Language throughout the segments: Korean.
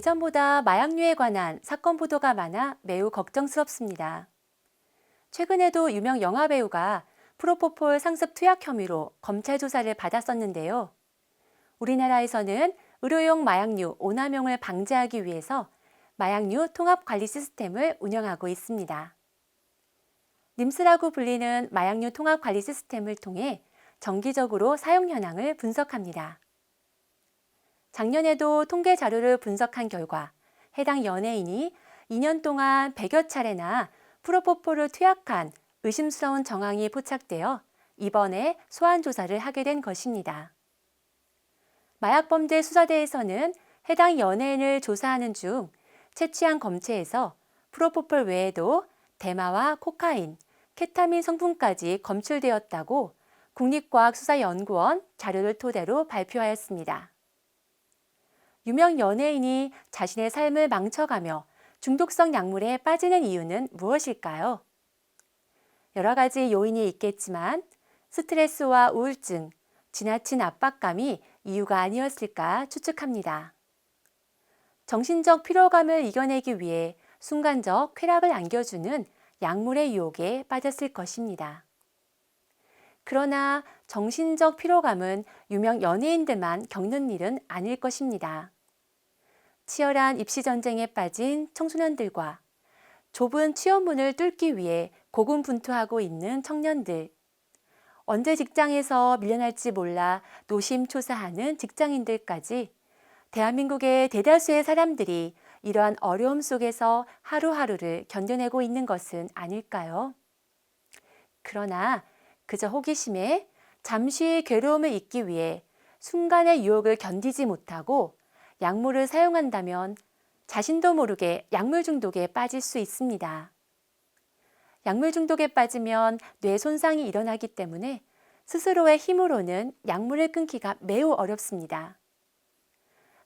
예전보다 마약류에 관한 사건 보도가 많아 매우 걱정스럽습니다. 최근에도 유명 영화배우가 프로포폴 상습 투약 혐의로 검찰 조사를 받았었는데요. 우리나라에서는 의료용 마약류 오남용을 방지하기 위해서 마약류 통합 관리 시스템을 운영하고 있습니다. 님스라고 불리는 마약류 통합 관리 시스템을 통해 정기적으로 사용 현황을 분석합니다. 작년에도 통계 자료를 분석한 결과 해당 연예인이 2년 동안 100여 차례나 프로포폴을 투약한 의심스러운 정황이 포착되어 이번에 소환 조사를 하게 된 것입니다. 마약범죄수사대에서는 해당 연예인을 조사하는 중 채취한 검체에서 프로포폴 외에도 대마와 코카인, 케타민 성분까지 검출되었다고 국립과학수사연구원 자료를 토대로 발표하였습니다. 유명 연예인이 자신의 삶을 망쳐가며 중독성 약물에 빠지는 이유는 무엇일까요? 여러 가지 요인이 있겠지만 스트레스와 우울증, 지나친 압박감이 이유가 아니었을까 추측합니다. 정신적 피로감을 이겨내기 위해 순간적 쾌락을 안겨주는 약물의 유혹에 빠졌을 것입니다. 그러나 정신적 피로감은 유명 연예인들만 겪는 일은 아닐 것입니다. 치열한 입시 전쟁에 빠진 청소년들과 좁은 취업문을 뚫기 위해 고군분투하고 있는 청년들, 언제 직장에서 밀려날지 몰라 노심초사하는 직장인들까지 대한민국의 대다수의 사람들이 이러한 어려움 속에서 하루하루를 견뎌내고 있는 것은 아닐까요? 그러나 그저 호기심에 잠시 괴로움을 잊기 위해 순간의 유혹을 견디지 못하고 약물을 사용한다면 자신도 모르게 약물 중독에 빠질 수 있습니다. 약물 중독에 빠지면 뇌 손상이 일어나기 때문에 스스로의 힘으로는 약물을 끊기가 매우 어렵습니다.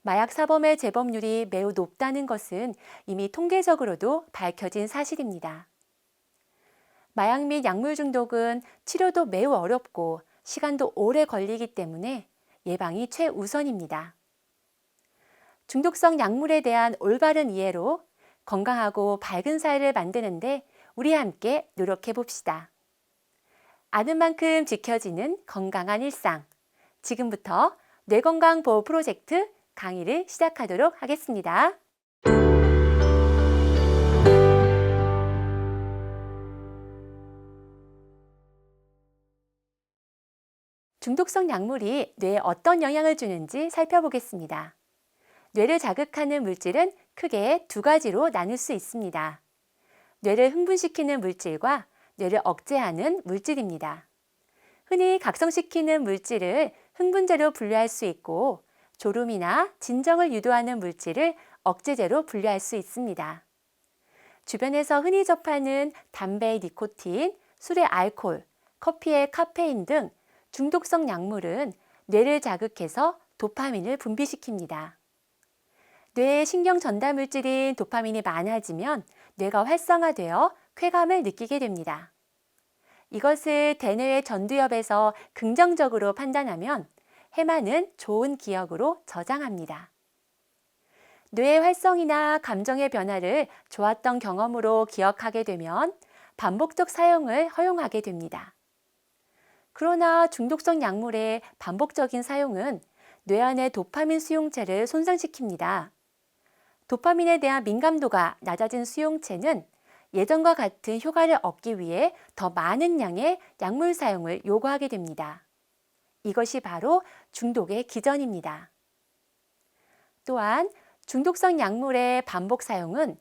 마약 사범의 재범률이 매우 높다는 것은 이미 통계적으로도 밝혀진 사실입니다. 마약 및 약물 중독은 치료도 매우 어렵고 시간도 오래 걸리기 때문에 예방이 최우선입니다. 중독성 약물에 대한 올바른 이해로 건강하고 밝은 사회를 만드는데 우리 함께 노력해 봅시다. 아는 만큼 지켜지는 건강한 일상. 지금부터 뇌건강보호 프로젝트 강의를 시작하도록 하겠습니다. 중독성 약물이 뇌에 어떤 영향을 주는지 살펴보겠습니다. 뇌를 자극하는 물질은 크게 두 가지로 나눌 수 있습니다. 뇌를 흥분시키는 물질과 뇌를 억제하는 물질입니다. 흔히 각성시키는 물질을 흥분제로 분류할 수 있고 졸음이나 진정을 유도하는 물질을 억제제로 분류할 수 있습니다. 주변에서 흔히 접하는 담배의 니코틴, 술의 알코올, 커피의 카페인 등 중독성 약물은 뇌를 자극해서 도파민을 분비시킵니다. 뇌의 신경 전달 물질인 도파민이 많아지면 뇌가 활성화되어 쾌감을 느끼게 됩니다. 이것을 대뇌의 전두엽에서 긍정적으로 판단하면 해마는 좋은 기억으로 저장합니다. 뇌의 활성이나 감정의 변화를 좋았던 경험으로 기억하게 되면 반복적 사용을 허용하게 됩니다. 그러나 중독성 약물의 반복적인 사용은 뇌 안의 도파민 수용체를 손상시킵니다. 도파민에 대한 민감도가 낮아진 수용체는 예전과 같은 효과를 얻기 위해 더 많은 양의 약물 사용을 요구하게 됩니다. 이것이 바로 중독의 기전입니다. 또한 중독성 약물의 반복 사용은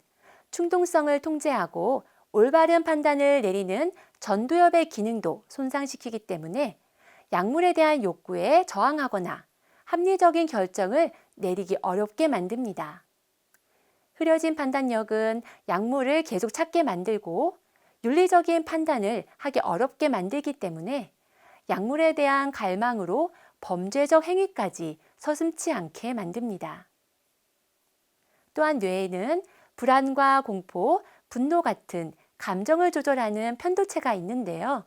충동성을 통제하고 올바른 판단을 내리는 전두엽의 기능도 손상시키기 때문에 약물에 대한 욕구에 저항하거나 합리적인 결정을 내리기 어렵게 만듭니다. 흐려진 판단력은 약물을 계속 찾게 만들고 윤리적인 판단을 하기 어렵게 만들기 때문에 약물에 대한 갈망으로 범죄적 행위까지 서슴지 않게 만듭니다. 또한 뇌에는 불안과 공포, 분노 같은 감정을 조절하는 편도체가 있는데요.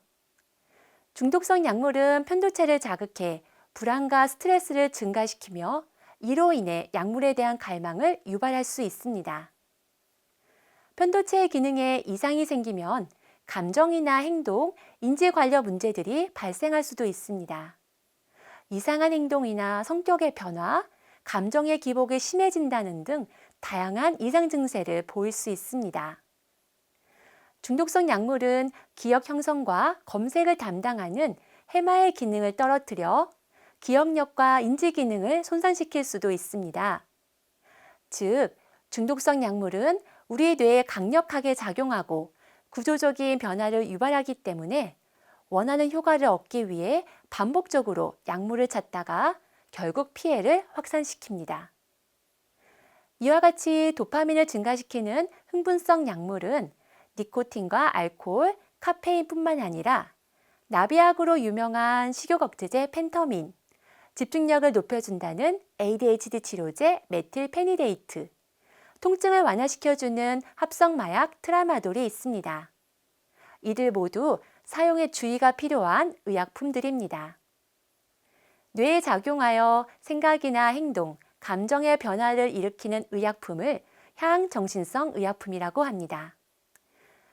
중독성 약물은 편도체를 자극해 불안과 스트레스를 증가시키며 이로 인해 약물에 대한 갈망을 유발할 수 있습니다. 편도체의 기능에 이상이 생기면 감정이나 행동, 인지 관련 문제들이 발생할 수도 있습니다. 이상한 행동이나 성격의 변화, 감정의 기복이 심해진다는 등 다양한 이상 증세를 보일 수 있습니다. 중독성 약물은 기억 형성과 검색을 담당하는 해마의 기능을 떨어뜨려 기억력과 인지 기능을 손상시킬 수도 있습니다. 즉, 중독성 약물은 우리 뇌에 강력하게 작용하고 구조적인 변화를 유발하기 때문에 원하는 효과를 얻기 위해 반복적으로 약물을 찾다가 결국 피해를 확산시킵니다. 이와 같이 도파민을 증가시키는 흥분성 약물은 니코틴과 알코올, 카페인뿐만 아니라 나비약으로 유명한 식욕 억제제 펜터민, 집중력을 높여준다는 ADHD 치료제 메틸페니데이트, 통증을 완화시켜주는 합성마약 트라마돌이 있습니다. 이들 모두 사용에 주의가 필요한 의약품들입니다. 뇌에 작용하여 생각이나 행동, 감정의 변화를 일으키는 의약품을 향정신성 의약품이라고 합니다.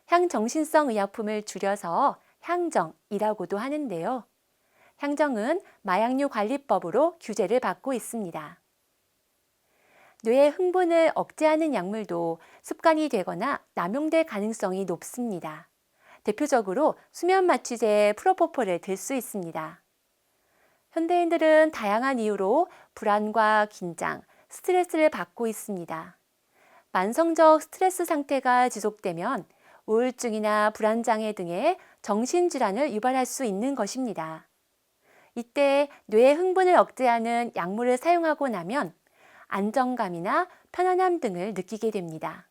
향정신성 의약품을 줄여서 향정이라고도 하는데요. 향정은 마약류 관리법으로 규제를 받고 있습니다. 뇌의 흥분을 억제하는 약물도 습관이 되거나 남용될 가능성이 높습니다. 대표적으로 수면 마취제 프로포폴을 들 수 있습니다. 현대인들은 다양한 이유로 불안과 긴장, 스트레스를 받고 있습니다. 만성적 스트레스 상태가 지속되면 우울증이나 불안장애 등의 정신질환을 유발할 수 있는 것입니다. 이때 뇌의 흥분을 억제하는 약물을 사용하고 나면 안정감이나 편안함 등을 느끼게 됩니다.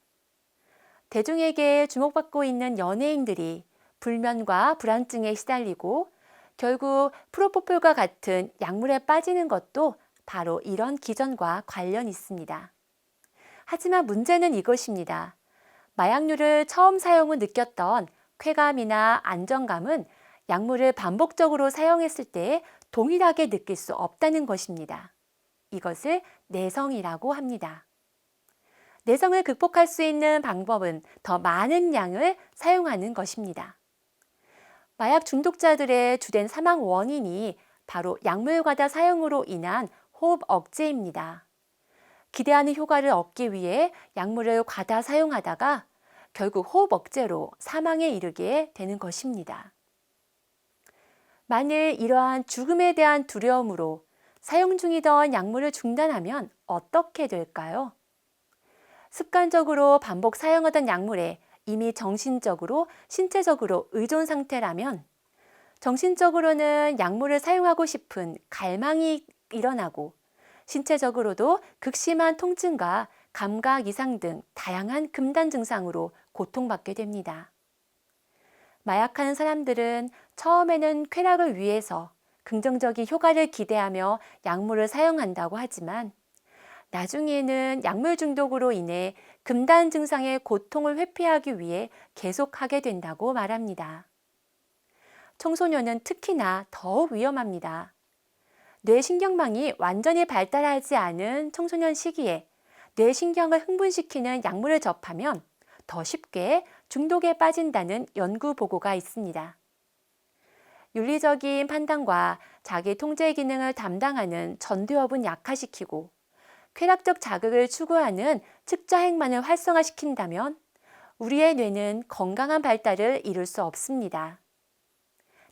대중에게 주목받고 있는 연예인들이 불면과 불안증에 시달리고 결국 프로포폴과 같은 약물에 빠지는 것도 바로 이런 기전과 관련이 있습니다. 하지만 문제는 이것입니다. 마약류를 처음 사용 후 느꼈던 쾌감이나 안정감은 약물을 반복적으로 사용했을 때 동일하게 느낄 수 없다는 것입니다. 이것을 내성이라고 합니다. 내성을 극복할 수 있는 방법은 더 많은 양을 사용하는 것입니다. 마약 중독자들의 주된 사망 원인이 바로 약물 과다 사용으로 인한 호흡 억제입니다. 기대하는 효과를 얻기 위해 약물을 과다 사용하다가 결국 호흡 억제로 사망에 이르게 되는 것입니다. 만일 이러한 죽음에 대한 두려움으로 사용 중이던 약물을 중단하면 어떻게 될까요? 습관적으로 반복 사용하던 약물에 이미 정신적으로, 신체적으로 의존 상태라면 정신적으로는 약물을 사용하고 싶은 갈망이 일어나고 신체적으로도 극심한 통증과 감각 이상 등 다양한 금단 증상으로 고통받게 됩니다. 마약하는 사람들은 처음에는 쾌락을 위해서 긍정적인 효과를 기대하며 약물을 사용한다고 하지만 나중에는 약물 중독으로 인해 금단 증상의 고통을 회피하기 위해 계속하게 된다고 말합니다. 청소년은 특히나 더욱 위험합니다. 뇌신경망이 완전히 발달하지 않은 청소년 시기에 뇌신경을 흥분시키는 약물을 접하면 더 쉽게 중독에 빠진다는 연구 보고가 있습니다. 윤리적인 판단과 자기 통제 기능을 담당하는 전두엽은 약화시키고 쾌락적 자극을 추구하는 측저 행만을 활성화시킨다면 우리의 뇌는 건강한 발달을 이룰 수 없습니다.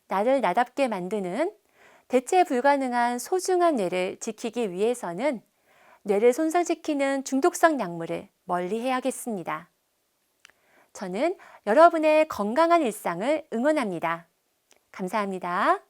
나를 나답게 만드는 대체 불가능한 소중한 뇌를 지키기 위해서는 뇌를 손상시키는 중독성 약물을 멀리해야겠습니다. 저는 여러분의 건강한 일상을 응원합니다. 감사합니다.